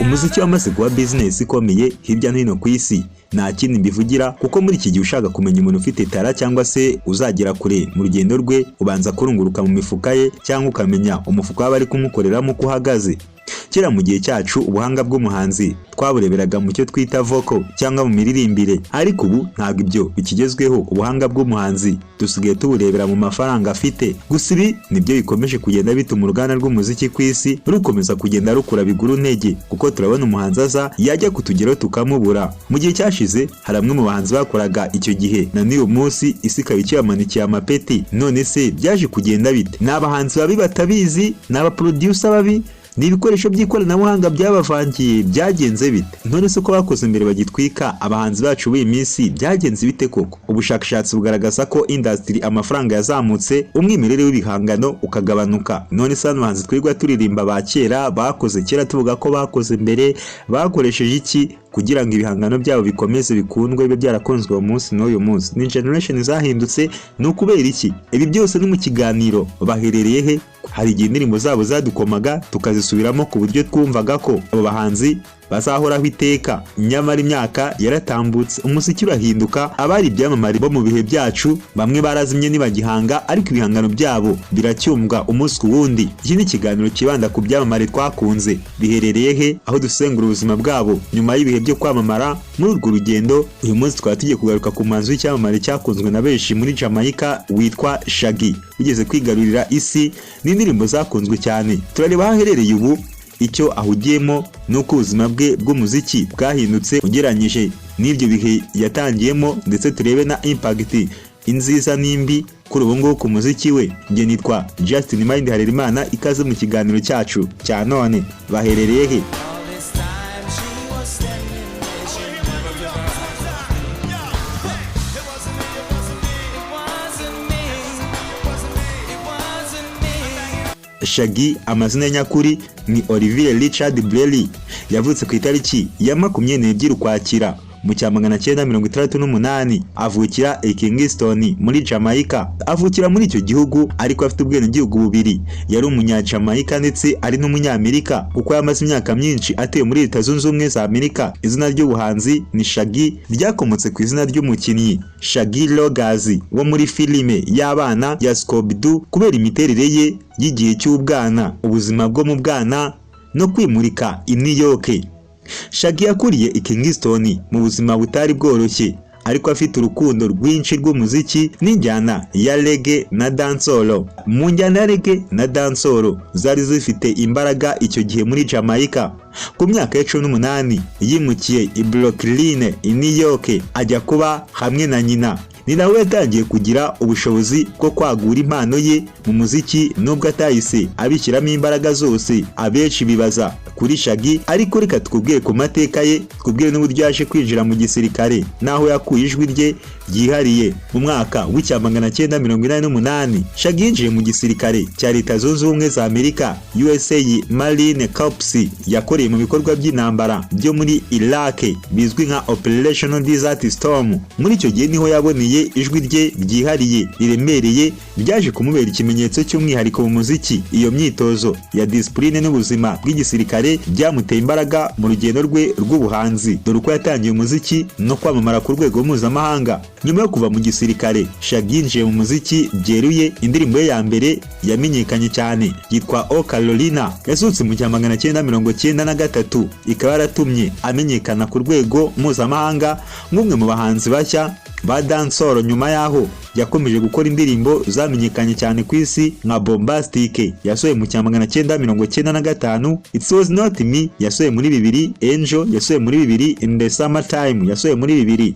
Umuziki wamaze kuba business ikomeye hirya no hino ku isi. Nta kindi mbivugira kuko muri iki gihe ushaka kumenya umuntu ufite tara cyangwa se uzagera kure mu rugendo rwe ubanza kurunguruka mu mifuka ye cyangwa ukamenya umufuka w'abari kumukoreramo uko uhagaze. Kera mu gihe cyacu ubuhanga bw'umuhanzi twabureberaga mu cyo twita vocal cyangwa mu miririmbire, ariko ubu ntabwo ibyo bikigezweho. Ubuhanga bw'umuhanzi dusigaye tuburebera mu mafaranga afite. Gusa ibi nibyo bikomeje kugenda bituma uruganda rw'umuziki ku isi rukomeza kugenda rukura biguru ntege, kuko turabona umuhanzi aza yajya kutugeraho tukamubura. Mu gihe cyashize hari amwe mu bahanzi bakoraga icyo gihe na n'uyu munsi isi ikaba ikibamanikiye amapeti. None se byaje kugenda bite? Ni abahanzi babi batabizi? Ni abaproducer babi? Ni ibikoresho by'ikoranabuhanga byabavangiye? Byagenze bite? None se ko bakoze imbere bagitwika abahanzi bacu b'iyi minsi byagenze bite koko? Ubushakashatsi bugaragaza ko industry amafaranga yazamutse, umwimerere w'ibihangano ukagabanuka. None se abahanzi twirwa turirimba ba kera bakoze kera tuvuga ko bakoze mbere bakoresheje iki kugira ngo ibihangano byabo bikomeze bikundwe bibe byarakonzwe mu munsi n'uyu munsi? Ni generation zahindutse, ni ukubera iki? Ibi byose ni mu kiganiro baherereye he? Hari igihe indirimbo zabo zadukomaga tukazisubiramo ku buryo twumvaga ko abo bahanzi bazahoraho iteka, nyamara imyaka yaratambutse, umuziki urahinduka. Abari ibyamamare bo mu bihe byacu bamwe barazimye ntibagihanga, ariko ibihangano byabo biracyumvwa umunsi ku wundi. Iki ni ikiganiro kibanda ku byamamare twakunze. Biherereye he? Aho dusengura ubuzima bwabo nyuma y'ibihe byo kwamamara. Muri urwo rugendo uyu munsi twaba tugiye kugaruka ku muhanzi w'icyamamare cyakunzwe na benshi muri Jamaica witwa Shaggy, ugeze kwigarurira isi n'indirimbo zakunzwe cyane. Turareba aho aherereye ubu, icyo ahugiyemo nuko ubuzima bwe bw'umuziki bwahindutse ugereranyije n'ibyo bihe yatangiyemo, ndetse turebe na impact inziza n'imbi kuri ubu ngubu ku muziki we. Njye nitwa Justin Mind Harerimana, ikaze mu kiganiro cyacu cya none. Baherereye he? Shaggy amazina nyakuri ni Olivier Richard Blely. Yavutse ku itariki ya 22 Ukwakira mu cya 1968. Avukira i Kingston muri Jamaica. Avukira muri icyo gihugu ariko afite ubwenegihugu bubiri. Yari umunya-Jamaica ndetse ari n'umunyamerika kuko yamaze imyaka myinshi atuye muri Leta Zunze Ubumwe za Amerika. Izina ry'ubuhanzi ni Shaggy ryakomotse ku izina ry'umukinnyi Shaggy Rogers wo muri filime y'abana ya Scooby-Doo, kubera imiterere ye y'igihe cy'ubwana, ubuzima bwo mu bwana no kwimurika i New York. Shaggy yakuriye i Kingston mu buzima butari bworoshye, ariko afite urukundo rwinshi rw'umuziki n'injyana ya reggae na dancehall. Mu njyana ya reggae na dancehall zari zifite imbaraga icyo gihe muri Jamaica. Ku myaka ya 18 yimukiye i Brooklyn i New York ajya kuba hamwe na nyina. Ni nawe yatangiye kugira ubushobozi bwo kwagura impano ye mu muziki, nubwo atahise abishyiramo imbaraga zose. Abenshi bibaza kuri Shaggy, ariko reka tukubwire ku mateka ye, tukubwire n'uburyo yaje kwinjira mu gisirikare naho yakuye ijwi rye ryihariye. Mu mwaka w'1988 Shaggy yinjiye mu gisirikare cya Leta Zunze Ubumwe za Amerika USA Marine Corps. Yakoreye mu bikorwa by'intambara byo muri Iraq bizwi nka Operation Desert Storm. Muri icyo gihe niho yaboneye ijwi rye ryihariye riremereye, byaje kumubera ikimenyetso cy'umwihariko mu muziki. Iyo myitozo ya discipline n'ubuzima bw'igisirikare byamuteye imbaraga mu rugendo rwe rw'ubuhanzi, dore uko yatangiye umuziki no kwamamara ku rwego mpuzamahanga. Nyuma yo kuva mu gisirikare, Shaggy yinjiye mu muziki byeruye. Indirimbo ye ya mbere yamenyekanye cyane yitwa O Carolina, yasohotse mu 1993, ikaba yaratumye amenyekana ku rwego mpuzamahanga nk'umwe mu bahanzi bashya ba dancehall. Nyuma yaho yakomeje gukora indirimbo zamenyekanye cyane ku isi nka Bombastic yasohoye mu 1995, It Was Not Me yasohoye muri 2000, Angel yasohoye muri 2000, In the Summertime yasohoye muri 2000.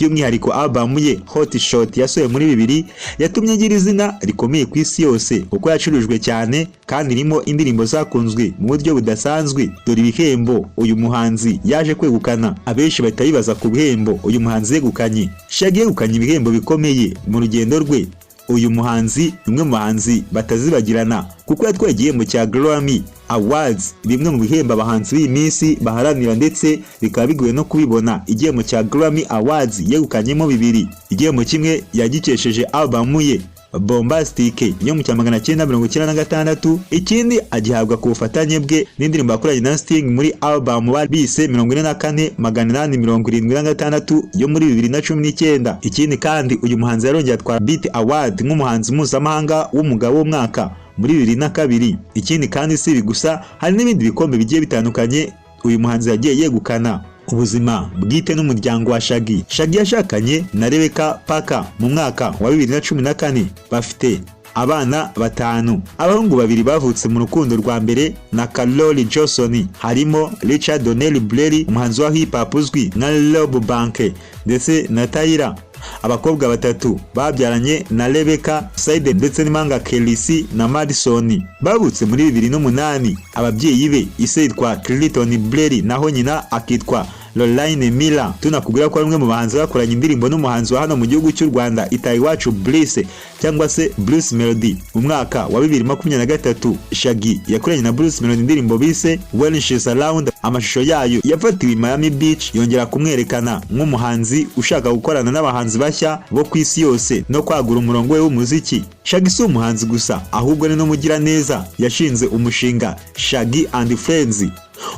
By'umwihariko album ye Hot Shot yasohoye muri 2000 yatumye agira izina rikomeye ku isi yose kuko yacurujwe cyane kandi irimo indirimbo zakunzwe mu buryo budasanzwe. Dore ibihembo uyu muhanzi yaje kwegukana, abenshi batayibaza ku bihembo uyu muhanzi yegukanye. Shaggy yegukanye ibihembo bikomeye mu rugendo rwe uyu muhanzi umwe mu bahanzi batazibagirana kuko yatwaye igihembo cya Grammy Awards, bimwe mu bihembo abahanzi b'iyi minsi baharanira ndetse bikaba bigoye no kubibona. Igihembo cya Grammy Awards yegukanyemo 2, igihembo kimwe yagikesheje album ye Bombastic yo mu 1996, ikindi agihabwa ku bufatanye bwe n'indirimbo yakoranye na Sting muri album bise 44,876 yo muri 2019. Ikindi kandi uyu muhanzi yarongeye atwara Beat Award nk'umuhanzi mpuzamahanga w'umugabo w'umwaka muri 2002. Ikindi kandi si ibi gusa, hari n'ibindi bikombe bigiye bitandukanye uyu muhanzi yagiye yegukana. Ubuzima bwite n'umuryango wa Shaggy. Shaggy yashakanye na Rebecca Parker mu mwaka wa 2014, bafite abana 5. Abahungu 2 bavutse mu rukundo rwa mbere na Carole Johnson, harimo Richard Donnell Blair, umuhanzi wa hip hop uzwi nka Rob Banke, ndetse na Tyra. Abakobwa 3 babyaranye na Rebecca Saide ndetse n'Imanga Kelly na Madison, bavutse muri 2008. Ababyeyi be ise yitwa Clinton Blair naho nyina akitwa Lorraine Miller. Tunakubwira ko bamwe mu bahanzi bakoranye indirimbo n'umuhanzi wa hano mu gihugu cy'u Rwanda Itayiwacu Bruce cyangwa se Bruce Melody. Mu mwaka wa 2023 Shaggy yakoranye na Bruce Melody indirimbo bise When She's Around. Amashusho yayo yafatiwe Miami Beach, yongera kumwerekana nk'umuhanzi ushaka gukorana n'abahanzi bashya bo ku isi yose no kwagura umurongo we w'umuziki. Shaggy si umuhanzi gusa ahubwo ni n'umugira neza. Yashinze umushinga Shaggy and Friends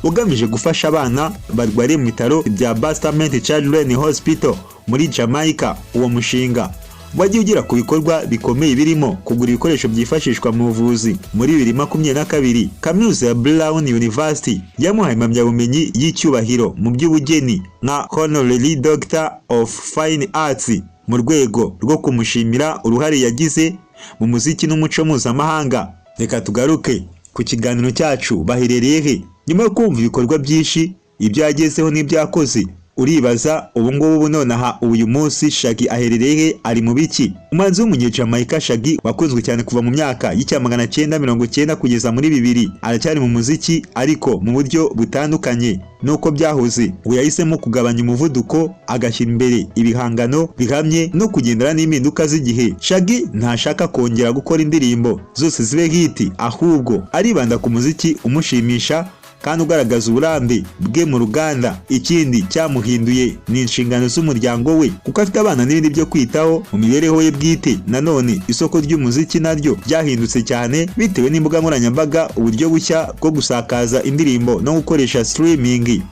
ugamije gufasha abana barwariye mu bitaro bya Bastament Children's Hospital muri Jamaica. Uwo mushinga wagiye ugira ku bikorwa bikomeye birimo kugura ibikoresho byifashishwa mu buvuzi. Muri 2022 Kaminuza ya Brown University yamuhaye impamyabumenyi y'icyubahiro mu by'ubugeni nka Honorary Doctor of Fine Arts mu rwego rwo kumushimira uruhare yagize mu muziki n'umuco mpuzamahanga. Reka tugaruke ku kiganiro cyacu. Baherereye he? Nyuma yo kumva ibikorwa byinshi, ibyo yagezeho n'ibyo yakoze, uribaza ubu ngubu nonaha uyu munsi Shaggy aherereye he, ari mu biki? Umuhanzi w'umunyejamaica Shaggy wakunzwe cyane kuva mu myaka y'1990 kugeza muri 2000, aracyari mu muziki ariko mu buryo butandukanye nuko byahoze. We yahisemo kugabanya umuvuduko, agashyira imbere ibihangano bihamye no kugendera n'impinduka z'igihe. Shaggy ntashaka kongera gukora indirimbo zose zibe hit, ahubwo aribanda ku muziki umushimisha kandi ugaragaza uburambe bwe mu ruganda. Ikindi cyamuhinduye ni inshingano z'umuryango we kuko afite abana n'ibindi byo kwitaho mu mibereho ye bwite. Nanone isoko ry'umuziki naryo ryahindutse cyane bitewe n'imbuga nkoranyambaga, uburyo bushya bwo gusakaza indirimbo no gukoresha streaming.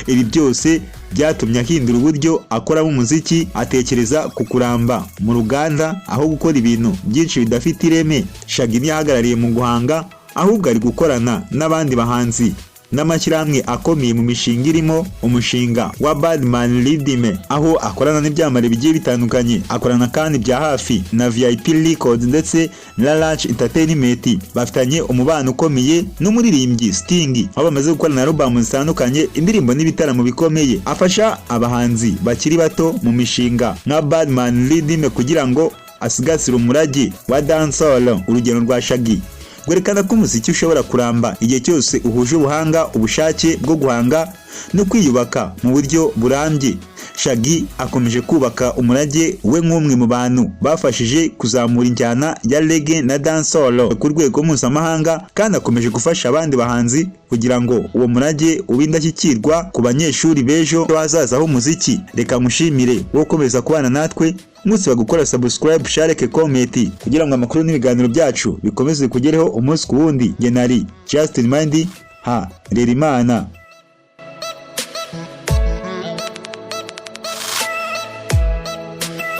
Ibi byose byatumye ahindura uburyo akoramo umuziki, atekereza ku kuramba mu ruganda aho gukora ibintu byinshi bidafite ireme. Shaggy ntiyahagarariye mu guhanga, ahubwo ari gukorana n'abandi bahanzi n'amashyirahamwe akomeye mu mishinga irimo umushinga wa Badman Rhythm, aho akorana n'ibyamare bigiye bitandukanye. Akorana kandi bya hafi na VIP Records ndetse na Launch Entertainment. Bafitanye umubano ukomeye n'umuririmbyi Sting, aho bamaze gukorana na album zitandukanye, indirimbo n'ibitaramo bikomeye. Afasha abahanzi bakiri bato mu mishinga nka Badman Rhythm kugira ngo asigasire umurage wa dancehall. Urugendo rwa Shaggy gwerekana ko umuziki ushobora kuramba igihe cyose uhuje ubuhanga, ubushake bwo guhanga no kwiyubaka mu buryo burambye. Shaggy akomeje kubaka umurage we nk'umwe mu bantu bafashije kuzamura injyana ya reggae na dancehall ku rwego mpuzamahanga, kandi akomeje gufasha abandi bahanzi kugira ngo uwo murage ube indashyikirwa ku banyeshuri b'ejo hazaza h'umuziki. Reka mushimire wo gukomeza kubana natwe, musiba gukora subscribe, share, comment kugira ngo amakuru n'ibiganiro byacu bikomeze kugereho umunsi ku wundi. Nge nari Justin Mind ha Rerimana.